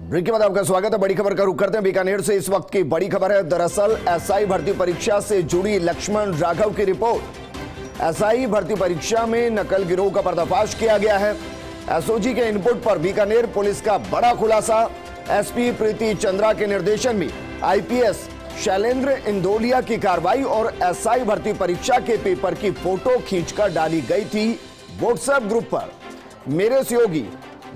Break के बाद आपका स्वागत है। बड़ी खबर का रुख करते हैं बीकानेर से। इस वक्त की बड़ी खबर है, दरअसल एसआई भर्ती परीक्षा से जुड़ी लक्ष्मण राघव की रिपोर्ट। एसआई भर्ती परीक्षा में नकल गिरोह का पर्दाफाश किया गया है। एसओजी के इनपुट पर बीकानेर पुलिस का बड़ा खुलासा। एसपी प्रीति चंद्रा के निर्देशन में आईपीएस शैलेंद्र इंदौलिया की कार्रवाई और एसआई भर्ती परीक्षा के पेपर की फोटो खींचकर डाली गई थी व्हाट्सएप ग्रुप पर। मेरे सहयोगी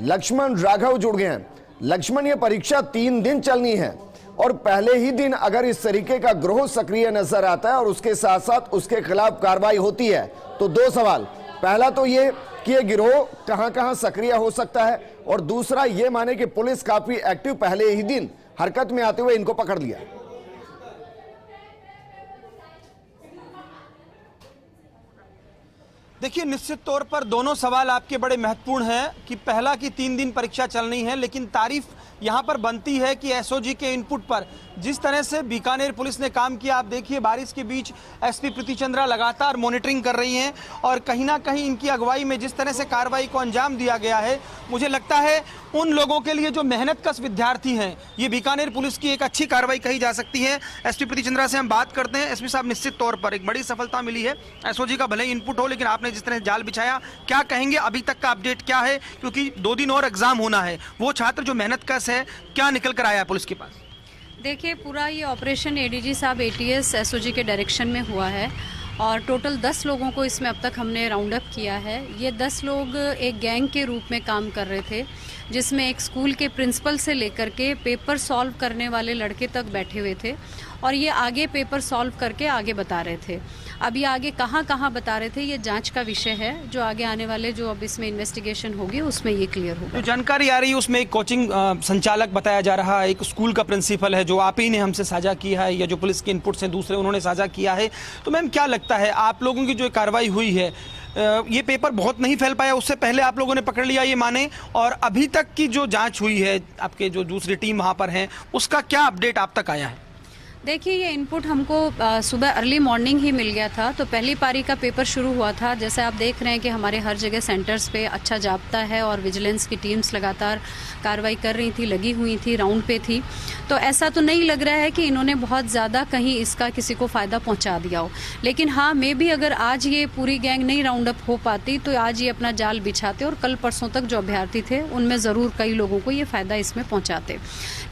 लक्ष्मण राघव जुड़ गए हैं। लक्ष्मण, ये परीक्षा 3 दिन चलनी है और पहले ही दिन अगर इस तरीके का गिरोह सक्रिय नजर आता है और उसके साथ साथ उसके खिलाफ कार्रवाई होती है तो 2 सवाल। पहला तो ये कि ये गिरोह कहां-कहां सक्रिय हो सकता है, और दूसरा ये माने कि पुलिस काफी एक्टिव पहले ही दिन हरकत में आते हुए इनको पकड़ लिया। देखिए, निश्चित तौर पर दोनों सवाल आपके बड़े महत्वपूर्ण हैं कि पहला कि 3 दिन परीक्षा चलनी है, लेकिन तारीफ यहां पर बनती है कि एसओजी के इनपुट पर जिस तरह से बीकानेर पुलिस ने काम किया। आप देखिए, बारिश के बीच एसपी प्रीति चंद्रा लगातार मॉनिटरिंग कर रही हैं और कहीं ना कहीं इनकी अगुवाई में जिस तरह से कार्रवाई को अंजाम दिया गया है, मुझे लगता है उन लोगों के लिए जो मेहनतकश विद्यार्थी हैं, ये बीकानेर पुलिस की एक अच्छी कार्रवाई कही जा सकती है। एसपी प्रीति चंद्रा से हम बात करते हैं। एसपी साहब, निश्चित तौर पर एक बड़ी सफलता मिली है। एसओजी का भले ही इनपुट हो, लेकिन आपने जिस तरह जाल बिछाया, क्या कहेंगे, अभी तक का अपडेट क्या है? क्योंकि 2 दिन और एग्जाम होना है। वो छात्र जो मेहनतकश है, क्या निकल कर आया पुलिस के पास? देखिए, पूरा ये ऑपरेशन एडीजी साहब एटीएस एसओजी के डायरेक्शन में हुआ है और टोटल 10 लोगों को इसमें अब तक हमने राउंड अप किया है। ये 10 लोग एक गैंग के रूप में काम कर रहे थे, जिसमें एक स्कूल के प्रिंसिपल से लेकर के पेपर सॉल्व करने वाले लड़के तक बैठे हुए थे और ये आगे पेपर सॉल्व करके आगे बता रहे थे। अब ये आगे कहाँ कहाँ बता रहे थे, ये जांच का विषय है। जो आगे आने वाले जो अब इसमें इन्वेस्टिगेशन होगी उसमें ये क्लियर होगा। जो जानकारी आ रही है उसमें एक कोचिंग संचालक बताया जा रहा है, एक स्कूल का प्रिंसिपल है, जो आप ही ने हमसे साझा किया है या जो पुलिस के इनपुट से दूसरे उन्होंने साझा किया है। तो मैम, क्या लगता है आप लोगों की जो कार्रवाई हुई है, ये पेपर बहुत नहीं फैल पाया, उससे पहले आप लोगों ने पकड़ लिया ये माने, और अभी तक की जो जांच हुई है, आपके जो दूसरी टीम वहां पर है, उसका क्या अपडेट आप तक आया है? देखिए, ये इनपुट हमको सुबह अर्ली मॉर्निंग ही मिल गया था। तो पहली पारी का पेपर शुरू हुआ था। जैसे आप देख रहे हैं कि हमारे हर जगह सेंटर्स पे अच्छा जाब्ता है और विजिलेंस की टीम्स लगातार कार्रवाई कर रही थी, लगी हुई थी, राउंड पे थी। तो ऐसा तो नहीं लग रहा है कि इन्होंने बहुत ज़्यादा कहीं इसका किसी को फ़ायदा पहुँचा दिया हो। लेकिन हाँ, मे भी अगर आज ये पूरी गैंग नहीं राउंड अप हो पाती तो आज ये अपना जाल बिछाते और कल परसों तक जो अभ्यर्थी थे उनमें ज़रूर कई लोगों को ये फ़ायदा इसमें पहुँचाते।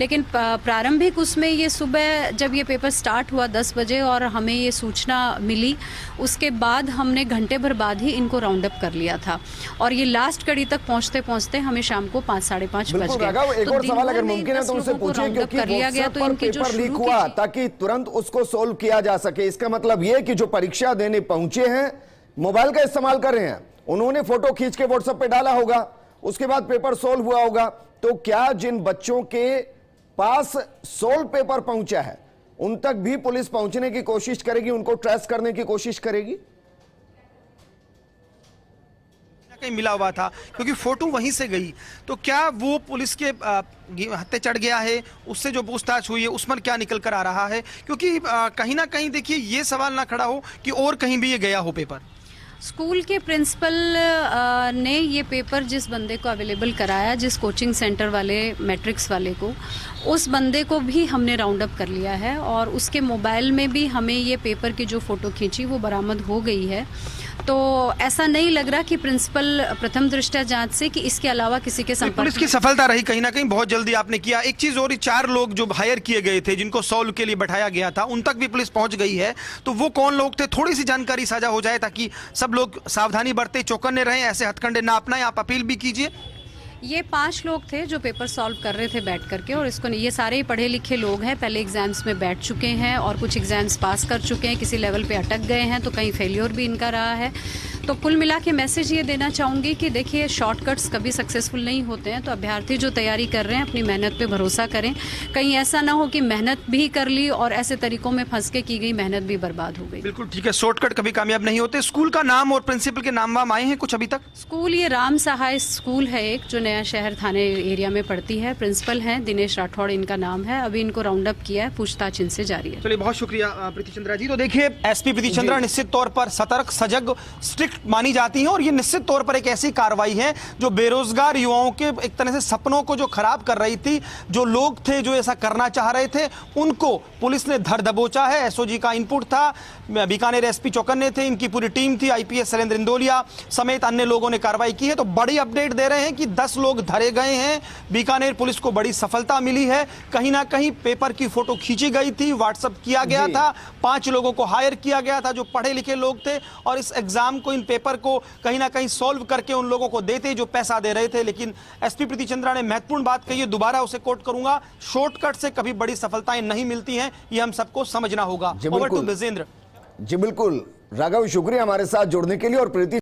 लेकिन प्रारंभिक उसमें ये सुबह जब ये पेपर स्टार्ट हुआ 10 बजे और हमें ये सूचना मिली, उसके बाद हमने घंटे भर बाद ही इनको राउंड अप कर लिया था और ये लास्ट कड़ी तक पहुंचते पहुंचते हमें शाम को 5-5:30 बज गए। एक और सवाल अगर मुमकिन है तो उनसे पूछिए, क्योंकि कर लिया गया तो इनके जो पेपर लीक हुआ ताकि तुरंत उसको सोल्व किया जा सके। इसका मतलब ये कि जो परीक्षा देने पहुंचे हैं मोबाइल का इस्तेमाल कर रहे हैं, उन्होंने फोटो खींच के व्हाट्सएप पे डाला होगा, उसके बाद पेपर सोल्व हुआ होगा। तो क्या जिन बच्चों के पास सोल्व पेपर पहुंचा है उन तक भी पुलिस पहुंचने की कोशिश करेगी, उनको ट्रेस करने की कोशिश करेगी? कहीं मिला हुआ था क्योंकि फोटो वहीं से गई, तो क्या वो पुलिस के हत्थे चढ़ गया है? उससे जो पूछताछ हुई है उस पर क्या निकल कर आ रहा है? क्योंकि कहीं ना कहीं देखिए, ये सवाल ना खड़ा हो कि और कहीं भी ये गया हो पेपर। स्कूल के प्रिंसिपल ने ये पेपर जिस बंदे को अवेलेबल कराया, जिस कोचिंग सेंटर वाले मैट्रिक्स वाले को, उस बंदे को भी हमने राउंड अप कर लिया है और उसके मोबाइल में भी हमें ये पेपर की जो फ़ोटो खींची वो बरामद हो गई है। तो ऐसा नहीं लग रहा कि प्रिंसिपल प्रथम दृष्टया जांच से कि इसके अलावा किसी के संपर्क। पुलिस की सफलता रही कहीं ना कहीं, बहुत जल्दी आपने किया। एक चीज और, 4 लोग जो हायर किए गए थे, जिनको सॉल्व के लिए बैठाया गया था, उन तक भी पुलिस पहुंच गई है। तो वो कौन लोग थे? थोड़ी सी जानकारी साझा हो जाए ताकि सब लोग सावधानी बरते, चौकन्ने रहें, ऐसे हथकंडे ना अपनाएं। आप अपील भी कीजिए। ये 5 लोग थे जो पेपर सॉल्व कर रहे थे बैठ करके, और इसको ये सारे पढ़े लिखे लोग हैं, पहले एग्जाम्स में बैठ चुके हैं और कुछ एग्जाम्स पास कर चुके हैं, किसी लेवल पे अटक गए हैं, तो कहीं फेलियर भी इनका रहा है। तो कुल मिला के मैसेज ये देना चाहूँगी कि देखिए, शॉर्टकट्स कभी सक्सेसफुल नहीं होते हैं। तो अभ्यर्थी जो तैयारी कर रहे हैं अपनी मेहनत पे भरोसा करें। कहीं ऐसा ना हो कि मेहनत भी कर ली और ऐसे तरीकों में फंस के की गई मेहनत भी बर्बाद हो गई। बिल्कुल ठीक है, शॉर्टकट कभी कामयाब नहीं होते। स्कूल का नाम और प्रिंसिपल के नाम वाम आए हैं कुछ अभी तक? स्कूल ये राम सहाय स्कूल है, एक जो नया शहर थाने एरिया में पड़ती है। प्रिंसिपल हैं दिनेश राठौड़ इनका नाम है। अभी इनको राउंड अप किया है, पूछताछ इनसे जारी है। चलिए, बहुत शुक्रिया प्रीति चंद्रा जी। तो देखिए, एसपी प्रीति चंद्रा निश्चित तौर पर सतर्क, सजग, स्ट्रिक्ट मानी जाती हैं और ये निश्चित तौर पर एक ऐसी कार्रवाई है जो बेरोजगार युवाओं के एक तरह से सपनों को जो खराब कर रही थी। जो लोग थे जो ऐसा करना चाह रहे थे उनको पुलिस ने धर दबोचा है। एसओजी का इनपुट था, बीकानेर एसपी चौकन्ने थे, इनकी पूरी टीम थी, आईपीएस शैलेंद्र इंदौलिया समेत अन्य लोगों ने कार्रवाई की है। तो बड़ी अपडेट दे रहे हैं कि 10 लोग धरे गए हैं। बीकानेर पुलिस को बड़ी सफलता मिली है। कहीं ना कहीं पेपर की फोटो खींची गई थी, व्हाट्सएप किया गया था, 5 लोगों को हायर किया गया था जो पढ़े लिखे लोग थे और इस एग्जाम को, इन पेपर को कहीं ना कहीं सॉल्व करके उन लोगों को देते जो पैसा दे रहे थे। लेकिन एसपी प्रीति चंद्रा ने महत्वपूर्ण बात कही है, दोबारा उसे कोट करूंगा, शॉर्टकट से कभी बड़ी सफलताएं नहीं मिलती हैं, ये हम सबको समझना होगा। Over to Vijendra. जी बिल्कुल राघव, शुक्रिया हमारे साथ जुड़ने के लिए। और प्रीति